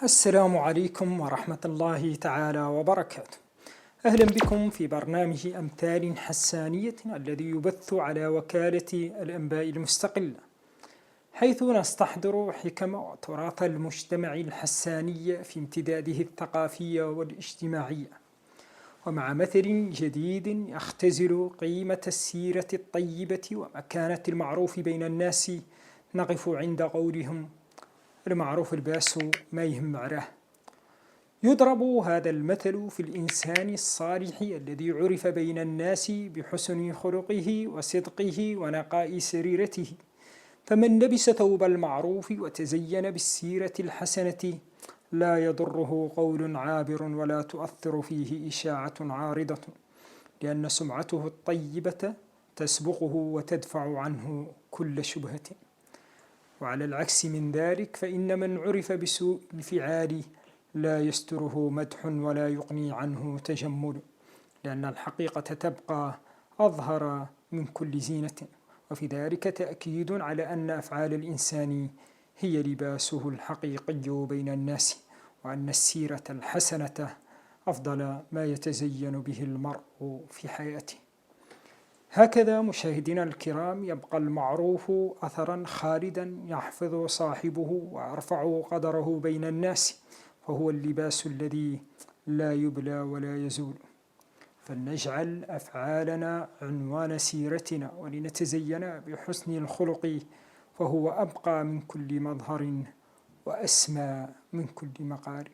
السلام عليكم ورحمة الله تعالى وبركاته. أهلا بكم في برنامج أمثال حسانية الذي يبث على وكالة الأنباء المستقلة، حيث نستحضر حكم وتراث المجتمع الحساني في امتداده الثقافي والاجتماعي، ومع مثل جديد يختزل قيمة السيرة الطيبة ومكانة المعروف بين الناس، نقف عند قولهم: المعروف الباس ما يهم معراه. يضرب هذا المثل في الإنسان الصالح الذي عرف بين الناس بحسن خلقه وصدقه ونقاء سريرته، فمن لبس ثوب المعروف وتزين بالسيرة الحسنة لا يضره قول عابر ولا تؤثر فيه إشاعة عارضة، لأن سمعته الطيبة تسبقه وتدفع عنه كل شبهة. وعلى العكس من ذلك، فإن من عرف بسوء الفعال لا يستره مدح ولا يغني عنه تجمل، لأن الحقيقة تبقى أظهر من كل زينة، وفي ذلك تأكيد على أن أفعال الإنسان هي لباسه الحقيقي بين الناس، وأن السيرة الحسنة أفضل ما يتزين به المرء في حياته. هكذا مشاهدينا الكرام، يبقى المعروف أثرا خالدا يحفظ صاحبه ويرفع قدره بين الناس، فهو اللباس الذي لا يبلى ولا يزول. فلنجعل أفعالنا عنوان سيرتنا ولنتزين بحسن الخلق، فهو أبقى من كل مظهر وأسمى من كل مقال.